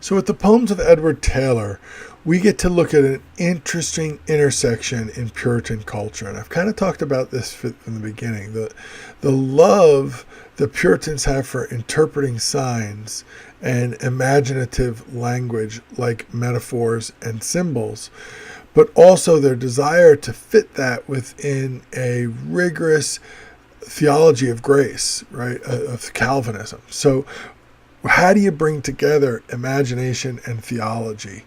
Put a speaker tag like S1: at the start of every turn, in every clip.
S1: So with the poems of Edward Taylor, we get to look at an interesting intersection in Puritan culture. And I've kind of talked about this from the beginning. The love the Puritans have for interpreting signs and imaginative language like metaphors and symbols, but also their desire to fit that within a rigorous theology of grace, right, of Calvinism. So how do you bring together imagination and theology?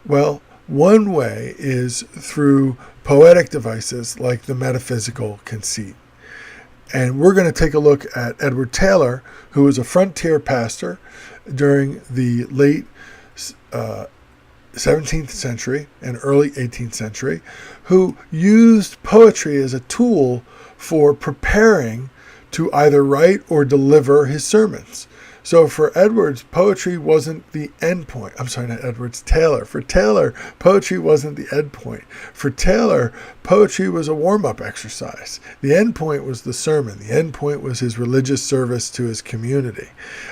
S1: Well, one way is through poetic devices like the metaphysical conceit. And we're going to take a look at Edward Taylor, who was a frontier pastor during the late 17th century and early 18th century, who used poetry as a tool for preparing to either write or deliver his sermons. So for Edwards, poetry wasn't the end point. I'm sorry, not Edwards, Taylor. For Taylor, poetry wasn't the end point. For Taylor, poetry was a warm-up exercise. The end point was the sermon. The end point was his religious service to his community.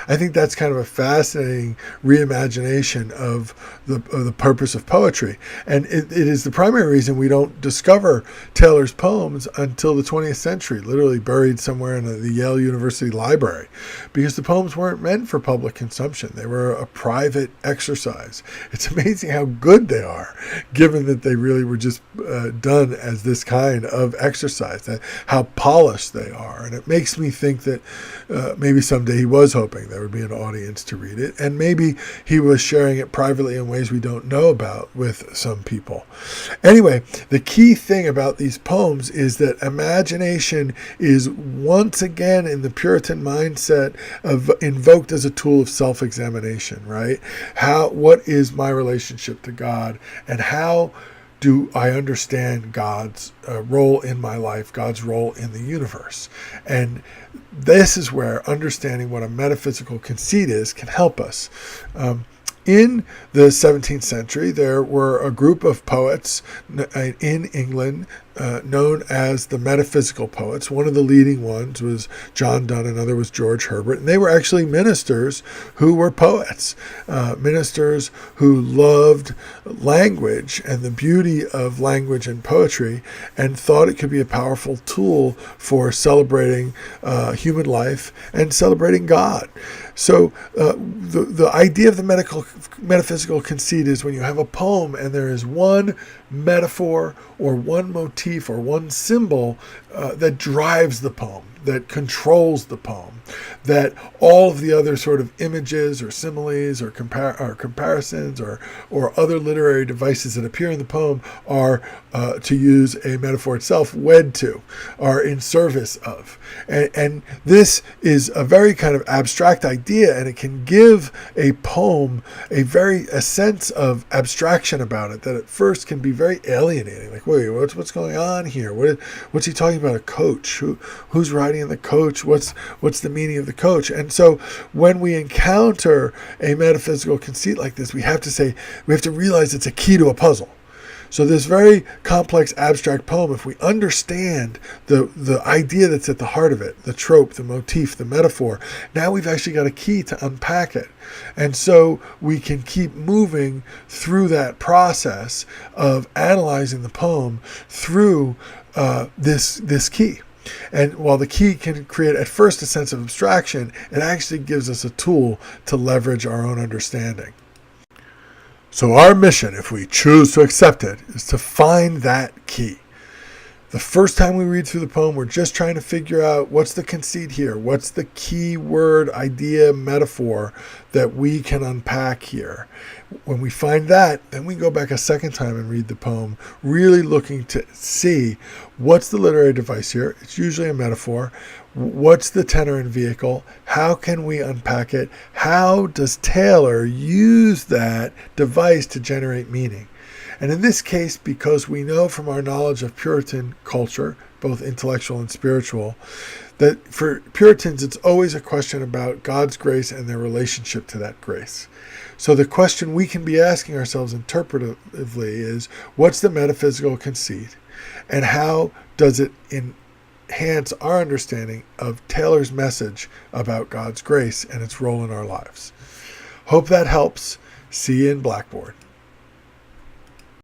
S1: I think that's kind of a fascinating reimagination of the purpose of poetry. And it is the primary reason we don't discover Taylor's poems until the 20th century, literally buried somewhere in the Yale University library, because the poems weren't meant for public consumption. They were a private exercise. It's amazing how good they are, given that they really were just done as this kind of exercise, how polished they are. And it makes me think that maybe someday he was hoping there would be an audience to read it, and maybe he was sharing it privately in ways we don't know about with some people. Anyway, the key thing about these poems is that imagination is once again in the Puritan mindset of invoked as a tool of self-examination, right? What is my relationship to God, and how do I understand God's role in my life, God's role in the universe? And this is where understanding what a metaphysical conceit is can help us. In the 17th century, there were a group of poets in England known as the metaphysical poets. One of the leading ones was John Donne, another was George Herbert, and they were actually ministers who were poets, ministers who loved language and the beauty of language and poetry, and thought it could be a powerful tool for celebrating human life and celebrating God. So the idea of the metaphysical conceit is when you have a poem and there is one metaphor or one motif or one symbol that drives the poem, that controls the poem, that all of the other sort of images or similes or comparisons or other literary devices that appear in the poem are, to use a metaphor itself, wed to, are in service of. And this is a very kind of abstract idea, and it can give a poem a sense of abstraction about it that at first can be very alienating. Like, wait, what's going on here? What's he talking about? A coach? Who's riding in the coach? What's the meaning of the coach? And so when we encounter a metaphysical conceit like this, we have to realize it's a key to a puzzle. So this very complex abstract poem, if we understand the idea that's at the heart of it, the trope, the motif, the metaphor, now we've actually got a key to unpack it. And so we can keep moving through that process of analyzing the poem through this key. And while the key can create at first a sense of abstraction, it actually gives us a tool to leverage our own understanding. So our mission, if we choose to accept it, is to find that key. The first time we read through the poem, we're just trying to figure out what's the conceit here, what's the key word, idea, metaphor that we can unpack here. When we find that, then we go back a second time and read the poem, really looking to see what's the literary device here. It's usually a metaphor. What's the tenor and vehicle? How can we unpack it? How does Taylor use that device to generate meaning? And in this case, because we know from our knowledge of Puritan culture, both intellectual and spiritual, that for Puritans, it's always a question about God's grace and their relationship to that grace. So the question we can be asking ourselves interpretively is, what's the metaphysical conceit? And how does it enhance our understanding of Taylor's message about God's grace and its role in our lives? Hope that helps. See you in Blackboard.